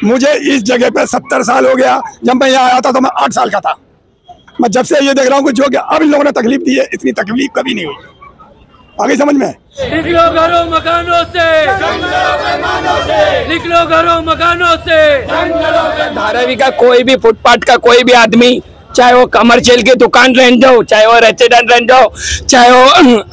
मुझे इस जगह पे 70 साल हो गया। जब मैं यहाँ आया था तो मैं 8 साल का था। मैं जब से ये देख रहा हूँ कि जो कि अब इन लोगों ने तकलीफ दी है, इतनी तकलीफ कभी नहीं हुई। आगे समझ में? निकलो घरों मकानों से, निकलो घरों मकानों से। धारावी का कोई भी फुटपाथ का कोई भी आदमी, चाहे वो कमर्शियल की दुकान रहने दो, चाहे वो रेसिडेंट रहने दो, चाहे वो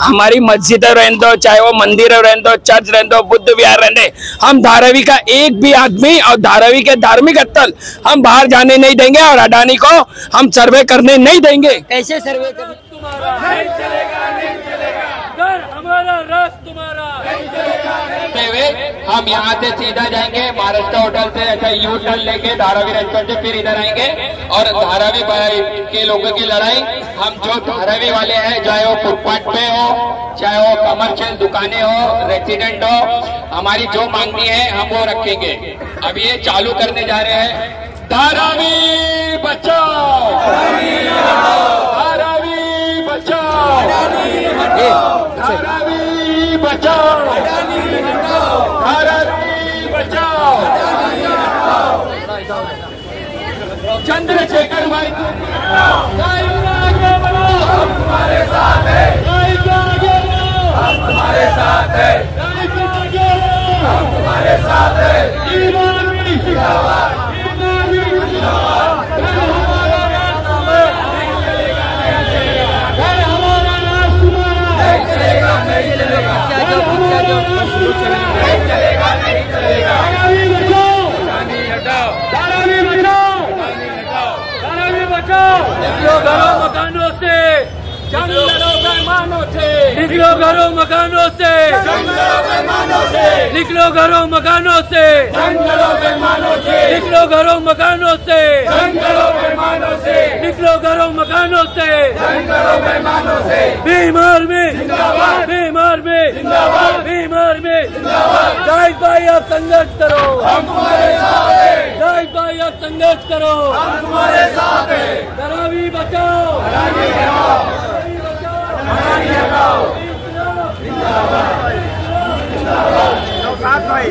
हमारी मस्जिद रहने दो, चाहे वो मंदिर रहने दो, चर्च रहने दो, बुद्ध विहार रहने, हम धारावी का एक भी आदमी और धारावी के धार्मिक स्थल हम बाहर जाने नहीं देंगे और अडानी को हम सर्वे करने नहीं देंगे। कैसे सर्वे कर? नहीं चलेगा, नहीं चलेगा। घर हमारा, राज तुम्हारा। हम यहाँ से सीधा जाएंगे महाराष्ट्र होटल से, ऐसा यू टर्न लेके धारावी रेस्टोरेंट से फिर इधर आएंगे और धारावी के लोगों की लड़ाई हम जो धारावी वाले हैं, चाहे वो फुटपाथ पे हो, चाहे वो कमर्शियल दुकानें हो, रेसिडेंट हो, हमारी जो मांगनी है हम वो रखेंगे। अब ये चालू करने जा रहे हैं। धारावी बचाओ, धारावी बचाओ, धारावी बचाओ, धारावी बचाओ। चंद्रशेखर भाई आगे बढ़ो, हम तुम्हारे साथ हैं। आगे बढ़ो, हम तुम्हारे साथ हैं। आगे बढ़ो, हम तुम्हारे साथ हैं। ईमानी जिंदाबाद, ईमानी जिंदाबाद। घर हमारा, राज तुम्हारा। नहीं चलेगा, नहीं चलेगा। घर हमारा, राज तुम्हारा। नहीं चलेगा, नहीं चलेगा। नहीं चलेगा, नहीं चलेगा। धारावी बचाओ, अडानी हटाओ, धारावी बचाओ, अडानी हटाओ, धारावी बचाओ। निकलो घरों मकानों से, जंग लड़ो बेईमानों से। निकलो घरों मकानों से, जंग लड़ो बेईमानों से। निकलो घरों मकानों से, जंग लड़ो बेईमानों से। निकलो घरों मकानों से, जंग लड़ो बेईमानों से। निकलो घरों मकानों से, जंग लड़ो बेईमानों से। बीमार में जिंदाबाद, बीमार में जिंदाबाद, बीमार में जिंदाबाद। जाहिद भाई आप संघर्ष करो, हम तुम्हारे साथ हैं। जाहिद भाई आप संघर्ष करो, हम तुम्हारे साथ हैं। धारावी बचाओ, अडानी हटाओ, अडानी हटाओ। जिंदाबाद, जिंदाबाद। साथ भाई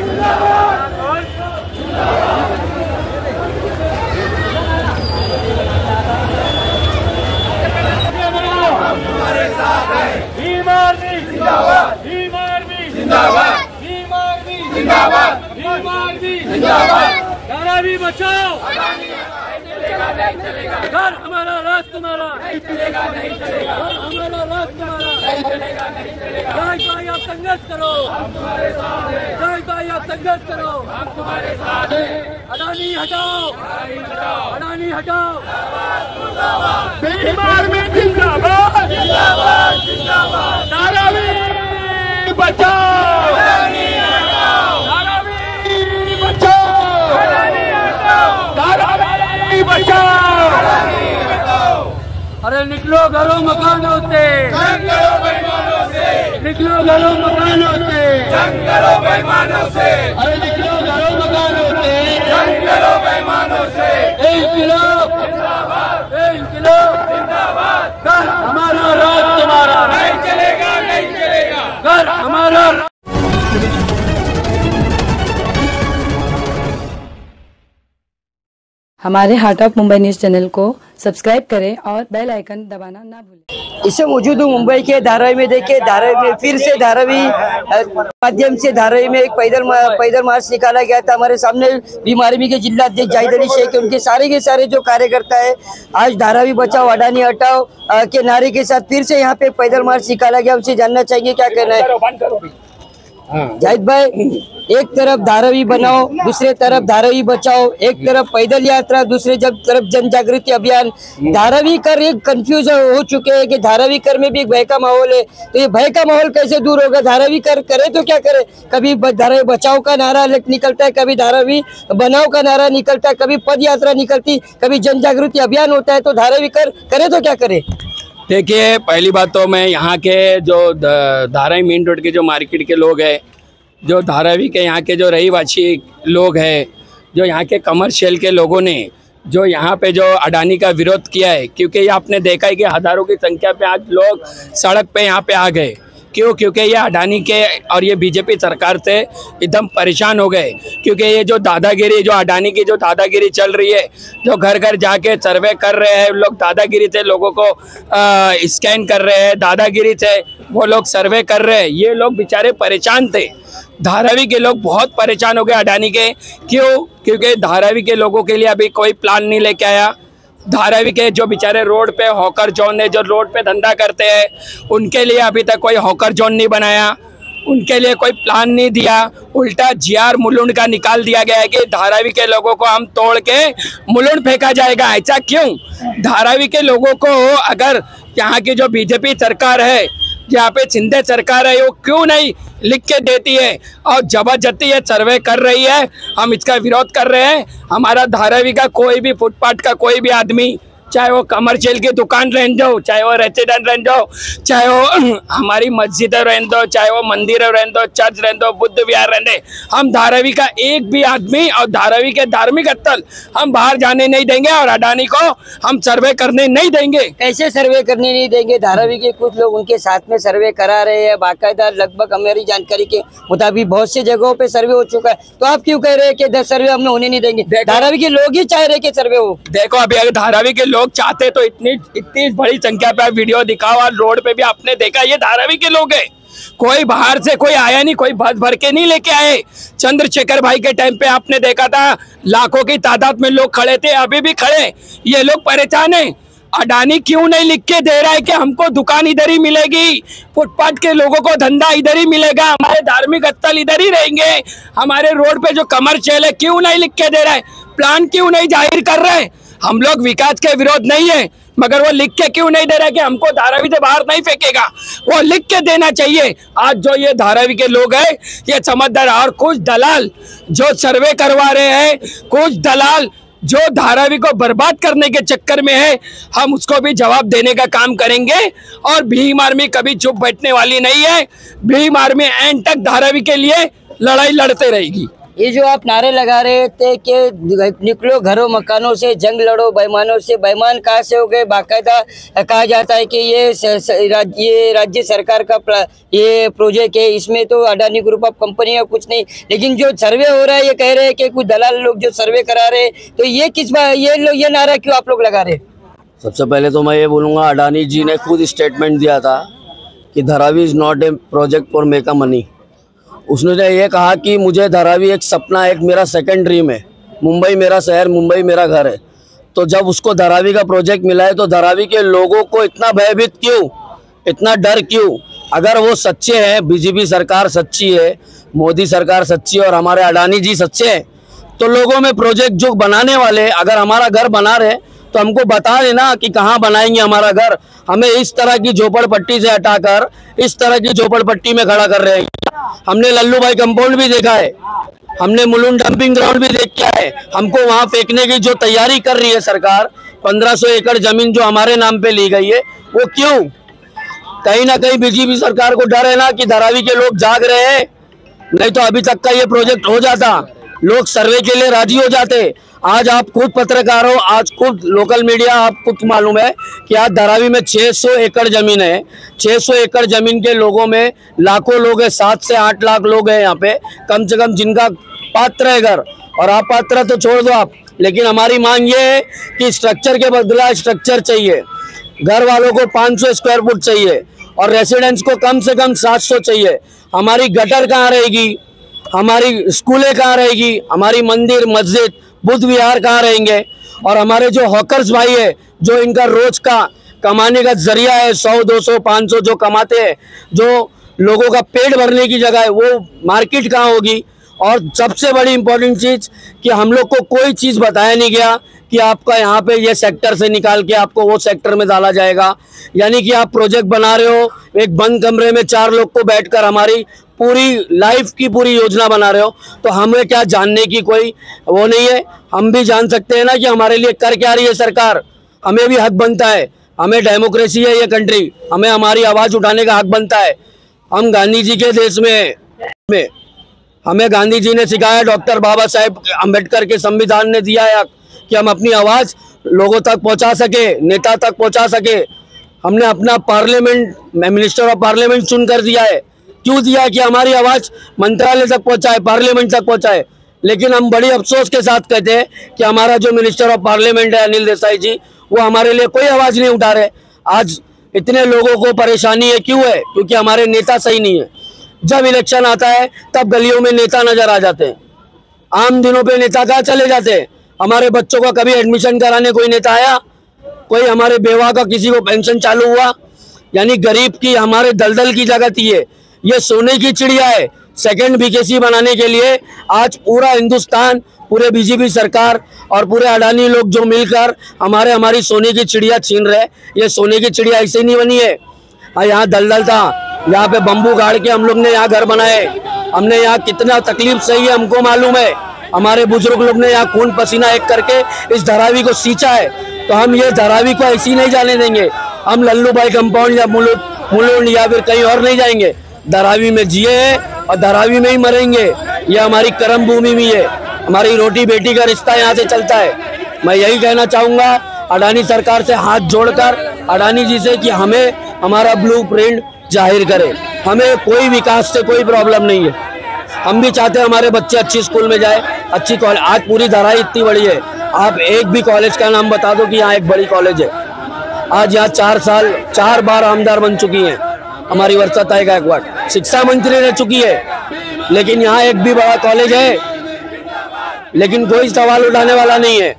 हमारे साथ है। बीमार भी जिंदाबाद, बीमार भी जिंदाबाद, बीमार भी जिंदाबाद, बीमार भी जिंदाबाद। धारावी बचाओ, नहीं चलेगा, नहीं चलेगा। घर हमारा, राज तुम्हारा। नहीं चलेगा, नहीं चलेगा। घर हमारा, राज तुम्हारा। नहीं चलेगा, नहीं चलेगा। जाहिद भाई आप संघर्ष करो, हम तुम्हारे साथ हैं। जाहिद भाई आप संघर्ष करो, हम तुम्हारे साथ हैं। अडानी हटाओ, अडानी हटाओ, अडानी हटाओ। बीमार में जिंदाबाद, जिंदाबाद, जिंदाबाद। धारावी बचाओ, अडानी हटाओ, धारावी बचाओ, अडानी हटाओ, धारावी बचाओ, अडानी हटाओ। अरे निकलो घरों मकानों से, जंग लड़ो बेईमानों से। निकलो घरों मकानों से, जंग लड़ो बेईमानों से। अरे निकलो घरों मकानों से, जंग लड़ो बेईमानों से। इंकलाब जिंदाबाद, इंकलाब जिंदाबाद। घर हमारा, राज तुम्हारा। नहीं चलेगा, नहीं चलेगा। घर हमारा। हमारे heart of Mumbai news channel को सब्सक्राइब करें और बेल आइकन दबाना ना भूलें। इससे मौजूद हूँ मुंबई के धारावी में। देखिए धारावी में फिर से धारावी माध्यम से धारावी में एक पैदल मार्च निकाला गया था। हमारे सामने बीमारी के जिला अध्यक्ष जाहिद अली शेख, उनके सारे के सारे जो कार्यकर्ता है आज धारावी बचाओ अडानी हटाओ के नारे के साथ फिर से यहाँ पे पैदल मार्च निकाला गया। उनसे जानना चाहिए क्या कहना है। जाहिद भाई, एक तरफ धारावी बनाओ, दूसरे तरफ धारावी बचाओ, एक तरफ पैदल यात्रा, दूसरे तरफ जन जागृति अभियान। धारावी कर एक कंफ्यूज हो चुके हैं कि धारावी कर में भी एक भय का माहौल है, तो ये भय का माहौल कैसे दूर होगा? धारावी कर करे तो क्या करे? कभी धारावी बचाओ का नारा निकलता है, कभी धारावी बनाओ का नारा निकलता है, कभी पद यात्रा निकलती, कभी जन जागृति अभियान होता है, तो धारावी कर करे तो क्या करे? देखिए, पहली बात तो मैं यहाँ के जो धारावी मेन रोड के जो मार्केट के लोग हैं, जो धारावी के यहाँ के जो रहीवासी लोग हैं, जो यहाँ के कमर्शियल के लोगों ने जो यहाँ पे जो अडानी का विरोध किया है, क्योंकि ये आपने देखा है कि हज़ारों की संख्या पे आज लोग सड़क पे यहाँ पे आ गए, क्यों? क्योंकि ये अडानी के और ये बीजेपी सरकार से एकदम परेशान हो गए, क्योंकि ये जो दादागिरी, जो अडानी की जो दादागिरी चल रही है, जो घर घर जाके सर्वे कर रहे हैं लोग, दादागिरी से लोगों को स्कैन कर रहे हैं, दादागिरी से वो लोग सर्वे कर रहे हैं, ये लोग बेचारे परेशान थे। धारावी के लोग बहुत परेशान हो गए अडानी के। क्यों? क्योंकि धारावी के लोगों के लिए अभी कोई प्लान नहीं लेके आया। धारावी के जो बेचारे रोड पे हॉकर जोन है, जो रोड पे धंधा करते हैं, उनके लिए अभी तक कोई हॉकर जोन नहीं बनाया, उनके लिए कोई प्लान नहीं दिया। उल्टा जीआर मुलुंड का निकाल दिया गया है कि धारावी के लोगों को हम तोड़ के मुलुंड फेंका जाएगा। ऐसा क्यों? धारावी के लोगों को अगर यहाँ की जो बीजेपी सरकार है, यहाँ पे शिंदे सरकार है, वो क्यों नहीं लिख के देती है और जबरदस्ती ये सर्वे कर रही है? हम इसका विरोध कर रहे हैं। हमारा धारावी का कोई भी फुटपाथ का कोई भी आदमी, चाहे वो कमर्शियल की दुकान रहने दो, चाहे वो रेसिडेंट रहने दो, चाहे वो हमारी मस्जिद रहने दो, चाहे वो मंदिर रहने दो, चर्च रहने दो, बुद्ध विहार रहने, हम धारावी का एक भी आदमी और धारावी के धार्मिक स्थल हम बाहर जाने नहीं देंगे और अडानी को हम सर्वे करने नहीं देंगे। कैसे सर्वे करने नहीं देंगे? धारावी के कुछ लोग उनके साथ में सर्वे करा रहे हैं, बाकायदा लगभग हमारी जानकारी के मुताबिक बहुत सी जगहों पे सर्वे हो चुका है, तो आप क्यों कह रहे हैं कि सर्वे हमने होने नहीं देंगे? धारावी के लोग ही चाह रहे कि सर्वे हो। देखो, अभी अगर धारावी के लोग चाहते तो इतनी बड़ी संख्या पे आप वीडियो दिखाओ, और रोड पे भी आपने देखा ये धारावी के लोग हैं। कोई बाहर से कोई आया नहीं, कोई बस भर के नहीं लेके आए। चंद्रशेखर भाई के टाइम पे आपने देखा था लाखों की तादाद में लोग खड़े थे, अभी भी खड़े। ये लोग परेशान हैं। अडानी क्यों नहीं लिख के दे रहा है कि हमको दुकान इधर ही मिलेगी, फुटपाथ के लोगों को धंधा इधर ही मिलेगा, हमारे धार्मिक स्थल इधर ही रहेंगे, हमारे रोड पे जो कमर्शियल है, क्यों नहीं लिख के दे रहा है? प्लान क्यों नहीं जाहिर कर रहे हैं? हम लोग विकास के विरोध नहीं है, मगर वो लिख के क्यों नहीं दे रहा है कि हमको धारावी से बाहर नहीं फेंकेगा? वो लिख के देना चाहिए। आज जो ये धारावी के लोग हैं, ये समझदार, और कुछ दलाल जो सर्वे करवा रहे हैं, कुछ दलाल जो धारावी को बर्बाद करने के चक्कर में है, हम उसको भी जवाब देने का काम करेंगे। और भीम आर्मी कभी चुप बैठने वाली नहीं है। भीम आर्मी एंड तक धारावी के लिए लड़ाई लड़ते रहेगी। ये जो आप नारे लगा रहे थे कि निकलो घरों मकानों से, जंग लड़ो बेईमानों से, बेईमान कहाँ से हो गए? बाकायदा कहा जाता है कि ये राज्य सरकार का ये प्रोजेक्ट है, इसमें तो अडानी ग्रुप ऑफ कंपनी है, कुछ नहीं। लेकिन जो सर्वे हो रहा है, ये कह रहे हैं कि कुछ दलाल लोग जो सर्वे करा रहे हैं, तो ये किस बात, ये नारा क्यों आप लोग लगा रहे? सबसे पहले तो मैं ये बोलूँगा, अडानी जी ने खुद स्टेटमेंट दिया था कि Dharavi is not a project for make a money. उसने ये कहा कि मुझे धारावी एक सपना, एक मेरा सेकंड ड्रीम है, मुंबई मेरा शहर, मुंबई मेरा घर है। तो जब उसको धारावी का प्रोजेक्ट मिला है, तो धारावी के लोगों को इतना भयभीत क्यों, इतना डर क्यों? अगर वो सच्चे हैं, बीजेपी सरकार सच्ची है, मोदी सरकार सच्ची है और हमारे अडानी जी सच्चे हैं, तो लोगों में प्रोजेक्ट जो बनाने वाले अगर हमारा घर बना रहे तो हमको बता देना कि कहाँ बनाएंगे हमारा घर। हमें इस तरह की झोपड़पट्टी से हटाकर इस तरह की झोपड़पट्टी में खड़ा कर रहे हैं। हमने लल्लू भाई कंपाउंड भी देखा है, हमने मुलुंड डंपिंग ग्राउंड भी देखा है। हमको वहाँ फेंकने की जो तैयारी कर रही है सरकार, 1500 एकड़ जमीन जो हमारे नाम पे ली गई है, वो क्यों? कहीं ना कहीं बीजेपी सरकार को डर है ना कि धारावी के लोग जाग रहे हैं, नहीं तो अभी तक का ये प्रोजेक्ट हो जाता, लोग सर्वे के लिए राजी हो जाते। आज आप खुद पत्रकार हो, आज खुद लोकल मीडिया, आपको मालूम है कि आज धारावी में 600 एकड़ जमीन है। 600 एकड़ जमीन के लोगों में लाखों लोग हैं, 7 से 8 लाख लोग हैं यहाँ पे कम से कम, जिनका पात्र है घर। और आप पात्र तो छोड़ दो आप, लेकिन हमारी मांग ये है कि स्ट्रक्चर के बदला स्ट्रक्चर चाहिए, घर वालों को 500 स्क्वायर फुट चाहिए और रेसिडेंट्स को कम से कम 700 चाहिए। हमारी गटर कहाँ रहेगी, हमारी स्कूलें कहाँ रहेगी, हमारी मंदिर मस्जिद बुद्ध विहार कहाँ रहेंगे? और हमारे जो हॉकर्स भाई है, जो इनका रोज का कमाने का जरिया है, 100, 200, 500 जो कमाते हैं, जो लोगों का पेट भरने की जगह है, वो मार्केट कहाँ होगी? और सबसे बड़ी इम्पोर्टेंट चीज़ कि हम लोग को कोई चीज़ बताया नहीं गया कि आपका यहाँ पे ये सेक्टर से निकाल के आपको वो सेक्टर में डाला जाएगा। यानी कि आप प्रोजेक्ट बना रहे हो, एक बंद कमरे में 4 लोग को बैठकर हमारी पूरी लाइफ की पूरी योजना बना रहे हो, तो हमें क्या जानने की कोई वो नहीं है? हम भी जान सकते हैं ना कि हमारे लिए कर क्या रही है सरकार। हमें भी हक बनता है, हमें डेमोक्रेसी है ये कंट्री, हमें हमारी आवाज़ उठाने का हक बनता है। हम गांधी जी के देश में हमें गांधी जी ने सिखाया, डॉक्टर बाबा साहेब अम्बेडकर के संविधान ने दिया है कि हम अपनी आवाज़ लोगों तक पहुंचा सके, नेता तक पहुंचा सके। हमने अपना पार्लियामेंट मिनिस्टर ऑफ पार्लियामेंट चुन कर दिया है। क्यों दिया? कि हमारी आवाज़ मंत्रालय तक पहुंचाए, पार्लियामेंट तक पहुंचाए। लेकिन हम बड़ी अफसोस के साथ कहते हैं कि हमारा जो मिनिस्टर ऑफ पार्लियामेंट है अनिल देसाई जी, वो हमारे लिए कोई आवाज़ नहीं उठा रहे। आज इतने लोगों को परेशानी है, क्यों है? क्योंकि हमारे नेता सही नहीं है। जब इलेक्शन आता है तब गलियों में नेता नजर आ जाते हैं, आम दिनों पे नेता कहाँ चले जाते हैं? हमारे बच्चों का कभी एडमिशन कराने कोई नेता आया? कोई हमारे बेवा का किसी को पेंशन चालू हुआ? यानी गरीब की हमारे दलदल की जगह थी ये सोने की चिड़िया है। सेकंड बीकेसी बनाने के लिए आज पूरा हिंदुस्तान, पूरे बीजेपी सरकार और पूरे अडानी लोग जो मिलकर हमारी सोने की चिड़िया छीन रहे। ये सोने की चिड़िया ऐसे नहीं बनी है। यहाँ दलदल था, यहाँ पे बम्बू गाड़ के हम लोग ने यहाँ घर बनाए। हमने यहाँ कितना तकलीफ सही है हमको मालूम है। हमारे बुजुर्ग लोग ने यहाँ खून पसीना एक करके इस धारावी को सींचा है। तो हम ये धारावी को ऐसी नहीं जाने देंगे। हम लल्लू भाई कंपाउंड या मुलुंड या फिर कहीं और नहीं जाएंगे। धारावी में जिए हैं और धारावी में ही मरेंगे। ये हमारी कर्म भूमि भी है। हमारी रोटी बेटी का रिश्ता यहाँ से चलता है। मैं यही कहना चाहूँगा अडानी सरकार से हाथ जोड़कर, अडानी जी से, कि हमें हमारा ब्लूप्रिंट जाहिर करें। हमें कोई विकास से कोई प्रॉब्लम नहीं है। हम भी चाहते हैं हमारे बच्चे अच्छी स्कूल में जाए, अच्छी कॉलेज। आज पूरी धारावी इतनी बड़ी है, आप एक भी कॉलेज का नाम बता दो कि यहाँ एक बड़ी कॉलेज है। आज यहाँ 4 बार आमदार बन चुकी हैं हमारी वर्षा गायकवाड़, शिक्षा मंत्री रह चुकी है। लेकिन यहाँ एक भी बड़ा कॉलेज है, लेकिन कोई सवाल उठाने वाला नहीं है।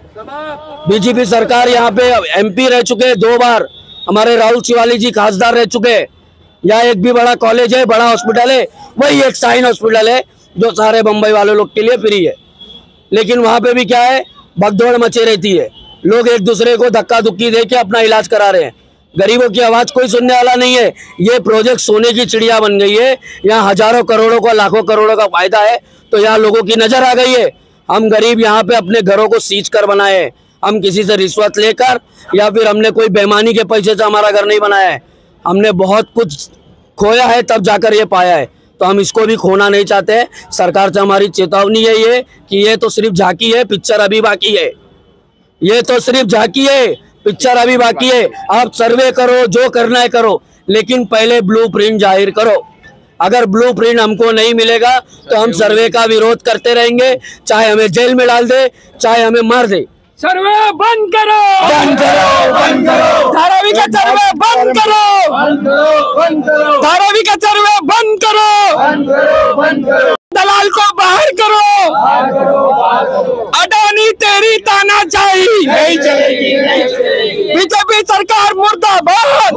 बीजेपी सरकार यहाँ पे MP रह चुके हैं 2 बार, हमारे राहुल शिवाली जी खासदार रह चुके हैं। यहाँ एक भी बड़ा कॉलेज है, बड़ा हॉस्पिटल है, वही एक साइन हॉस्पिटल है जो सारे बम्बई वाले लोग के लिए फ्री है। लेकिन वहाँ पे भी क्या है, भगदौड़ मचे रहती है। लोग एक दूसरे को धक्का धुक्की दे के अपना इलाज करा रहे हैं। गरीबों की आवाज़ कोई सुनने वाला नहीं है। ये प्रोजेक्ट सोने की चिड़िया बन गई है। यहाँ हजारों करोड़ों का, लाखों करोड़ों का फायदा है, तो यहाँ लोगों की नज़र आ गई है। हम गरीब यहाँ पे अपने घरों को सींच कर बनाए हैं। हम किसी से रिश्वत लेकर या फिर हमने कोई बेईमानी के पैसे से हमारा घर नहीं बनाया है। हमने बहुत कुछ खोया है तब जाकर ये पाया है, तो हम इसको भी खोना नहीं चाहते। सरकार से हमारी चेतावनी है ये कि ये तो सिर्फ झांकी है, पिक्चर अभी बाकी है। ये तो सिर्फ झांकी है, पिक्चर अभी बाकी है। आप सर्वे करो, जो करना है करो, लेकिन पहले ब्लूप्रिंट जाहिर करो। अगर ब्लूप्रिंट हमको नहीं मिलेगा तो हम सर्वे का विरोध करते रहेंगे, चाहे हमें जेल में डाल दे, चाहे हमें मार दे। सर्वे बंद करो, बंद करो, बंद करो। धारावी का सर्वे बंद करो, बंद करो, बंद करो, धारावी का सर्वे बंद करो, बंद करो, बंद करो, दलाल को बाहर करो, बाहर करो। अडानी तेरी तानाशाही नहीं चलेगी, नहीं चलेगी। बीजेपी सरकार मुर्दाबाद।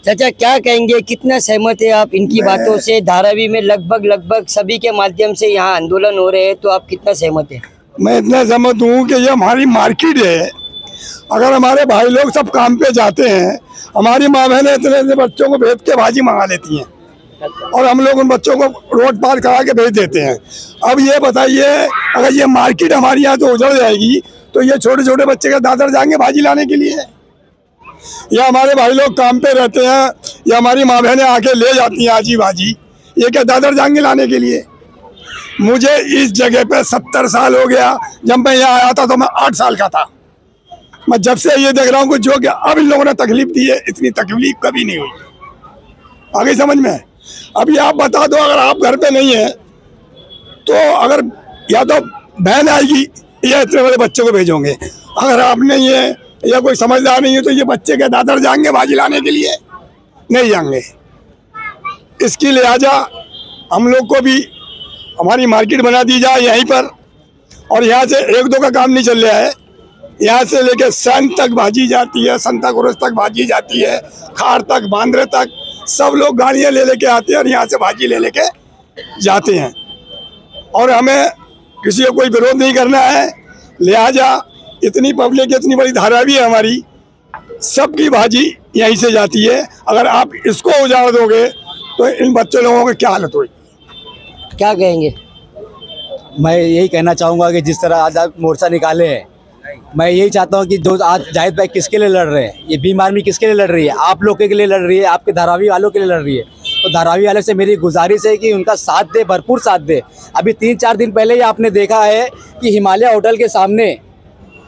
चाचा क्या कहेंगे, कितना सहमत है आप इनकी बातों से? धारावी में लगभग सभी के माध्यम से यहाँ आंदोलन हो रहे हैं, तो आप कितना सहमत है? मैं इतना सहमत हूँ कि ये हमारी मार्केट है। अगर हमारे भाई लोग सब काम पे जाते हैं, हमारी माँ बहनें इतने बच्चों को भेज के भाजी मंगा लेती हैं और हम लोग उन बच्चों को रोड पार करा के भेज देते हैं। अब ये बताइए, अगर ये मार्केट हमारी यहाँ तो उजड़ जाएगी, तो ये छोटे छोटे बच्चे का दादर जाएंगे भाजी लाने के लिए? या हमारे भाई लोग काम पे रहते हैं, या हमारी माँ बहनें आके ले जाती हैं आजी भाजी, ये क्या दादर जाएंगे लाने के लिए? मुझे इस जगह पे 70 साल हो गया। जब मैं यहाँ आया था तो मैं 8 साल का था। मैं जब से ये देख रहा हूँ कि जो कि अब इन लोगों ने तकलीफ दी है, इतनी तकलीफ कभी नहीं हुई। आगे समझ में? अभी आप बता दो, अगर आप घर पे नहीं है तो अगर या तो बहन आएगी या इतने बड़े बच्चे को भेजोगे। अगर आप नहीं है या कोई समझदार नहीं है तो ये बच्चे के दादर जाएंगे भाजी लाने के लिए? नहीं जाएंगे। इसकी लिहाजा हम लोग को भी हमारी मार्केट बना दी जाए यहीं पर, और यहाँ से 1-2 का काम नहीं चल रहा है। यहाँ से लेके संत तक भाजी जाती है, संता गुरुस तक भाजी जाती है, खार तक, बांद्रे तक, सब लोग गाड़ियाँ ले लेके आते हैं और यहाँ से भाजी ले लेके जाते हैं। और हमें किसी को कोई विरोध नहीं करना है। लिहाजा इतनी पब्लिक, इतनी बड़ी धारावी है हमारी, सबकी भाजी यहीं से जाती है। अगर आप इसको उजाड़ दोगे तो इन बच्चे लोगों की क्या हालत होगी? क्या कहेंगे? मैं यही कहना चाहूँगा कि जिस तरह आज आप मोर्चा निकाले हैं, मैं यही चाहता हूँ कि जो आज जाहिद भाई किसके लिए लड़ रहे हैं, ये भीम आर्मी किसके लिए लड़ रही है? आप लोगों के लिए लड़ रही है, आपके धारावी वालों के लिए लड़ रही है। तो धारावी वालों से मेरी गुजारिश है कि उनका साथ दे, भरपूर साथ दे। अभी 3-4 दिन पहले ही आपने देखा है कि हिमालय होटल के सामने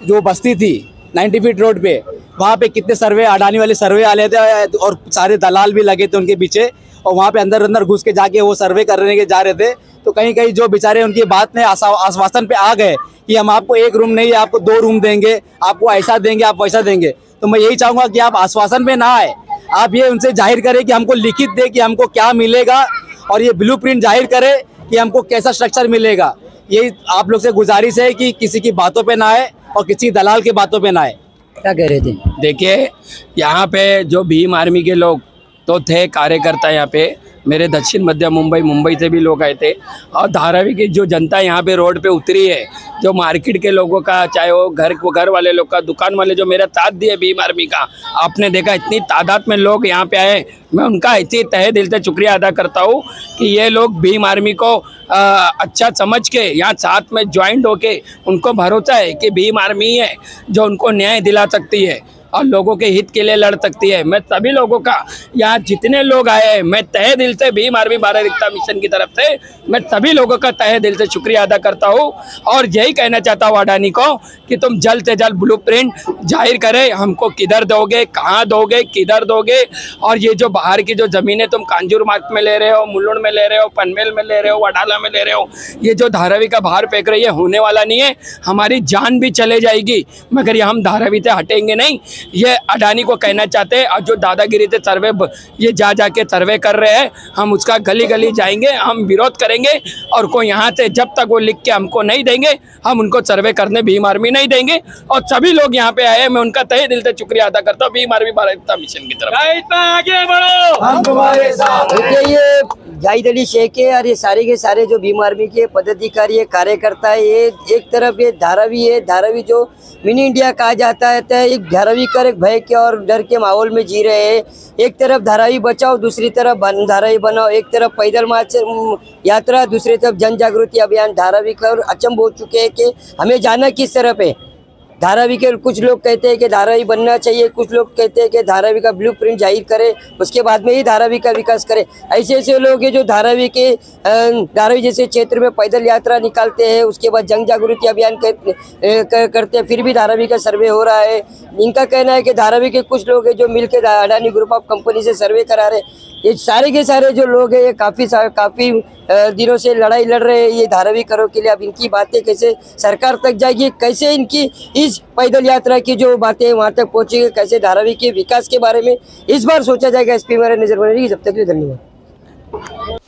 जो बस्ती थी 90 फीट रोड पे, वहाँ पे कितने सर्वे, अडानी वाले सर्वे वाले थे और सारे दलाल भी लगे थे उनके पीछे, और वहाँ पे अंदर अंदर घुस के जाके वो सर्वे करने के जा रहे थे। तो कहीं कहीं जो बेचारे उनकी बात में आश्वासन पे आ गए कि हम आपको 1 रूम नहीं, आपको 2 रूम देंगे, आपको ऐसा देंगे, आप वैसा देंगे। तो मैं यही चाहूँगा कि आप आश्वासन पे ना आए, आप ये उनसे जाहिर करें कि हमको लिखित दे कि हमको क्या मिलेगा, और ये ब्लूप्रिंट जाहिर करे कि हमको कैसा स्ट्रक्चर मिलेगा। यही आप लोग से गुजारिश है कि किसी की बातों पे ना आए और किसी दलाल की बातों पे ना आए। क्या कह रहे थे? देखिए, यहाँ पे जो भीम आर्मी के लोग तो थे, कार्यकर्ता यहाँ पे मेरे दक्षिण मध्य मुंबई से भी लोग आए थे, और धारावी की जो जनता यहाँ पे रोड पे उतरी है, जो मार्केट के लोगों का, चाहे वो घर वाले लोग का, दुकान वाले जो मेरा साथ दिए भीम आर्मी का, आपने देखा इतनी तादाद में लोग यहाँ पे आए। मैं उनका ऐसे तहे दिल से शुक्रिया अदा करता हूँ कि ये लोग भीम आर्मी को अच्छा समझ के यहाँ साथ में ज्वाइंट होके, उनको भरोसा है कि भीम आर्मी है जो उनको न्याय दिला सकती है और लोगों के हित के लिए लड़ सकती है। मैं सभी लोगों का, यहाँ जितने लोग आए हैं, मैं तहे दिल से भीम आर्मी भारत एकता मिशन की तरफ से मैं सभी लोगों का तहे दिल से शुक्रिया अदा करता हूँ, और यही कहना चाहता हूँ अडानी को कि तुम जल्द से जल्द ब्लूप्रिंट जाहिर करें, हमको किधर दोगे, कहाँ दोगे, किधर दोगे, और ये जो बाहर की जो ज़मीनें तुम कांजूर मार्ग में ले रहे हो, मुल्लुड़ में ले रहे हो, पनवेल में ले रहे हो, वडाला में ले रहे हो, ये जो धारावी का बाहर फेंक रही है, होने वाला नहीं है। हमारी जान भी चले जाएगी मगर ये हम धारावी से हटेंगे नहीं। ये अडानी को कहना चाहते हैं, और जो दादागिरी से सर्वे ये जाके सर्वे कर रहे हैं, हम उसका गली गली जाएंगे, हम विरोध करेंगे, और कोई यहाँ से जब तक वो लिख के हमको नहीं देंगे, हम उनको सर्वे करने भीम आर्मी नहीं देंगे। और सभी लोग यहाँ पे आए, मैं उनका तहे दिल से शुक्रिया अदा करता हूँ भीम आर्मी भारत एकता मिशन की तरफ। आगे बढ़ो, हम तुम्हारे साथ। देखिए, ये जाहिद अली शेख है और ये सारे के सारे जो भीम आर्मी के पदाधिकारी है, कार्यकर्ता है, ये एक तरफ ये धारावी है, धारावी जो मिनी इंडिया कहा जाता है, तो एक धारावी कर एक भय के और डर के माहौल में जी रहे हैं। एक तरफ धारावी बचाओ, दूसरी तरफ धारावी बनाओ, एक तरफ पैदल मार्च यात्रा, दूसरी तरफ जन जागृति अभियान। धारावी का अचंभ हो चुके हैं कि हमें जाना किस तरफ है। धारावी के कुछ लोग कहते हैं कि धारावी बनना चाहिए, कुछ लोग कहते हैं कि धारावी का ब्लूप्रिंट जाहिर करे, उसके बाद में ही धारावी का विकास करे। ऐसे ऐसे लोग हैं जो धारावी जैसे क्षेत्र में पैदल यात्रा निकालते हैं, उसके बाद जन जागृति अभियान करते हैं, फिर भी धारावी का सर्वे हो रहा है। इनका कहना है कि धारावी के कुछ लोग हैं जो मिलकर अडानी ग्रुप ऑफ कंपनी से सर्वे करा रहे। ये सारे के सारे जो लोग हैं, ये काफ़ी दिनों से लड़ाई लड़ रहे हैं ये धारावी करों के लिए। अब इनकी बातें कैसे सरकार तक जाएगी, कैसे इनकी इस पैदल यात्रा की जो बातें वहां तक पहुंचेगी, कैसे धारावी के विकास के बारे में इस बार सोचा जाएगा। एसपी मेरे नजर बन रही है। जब तक के लिए धन्यवाद।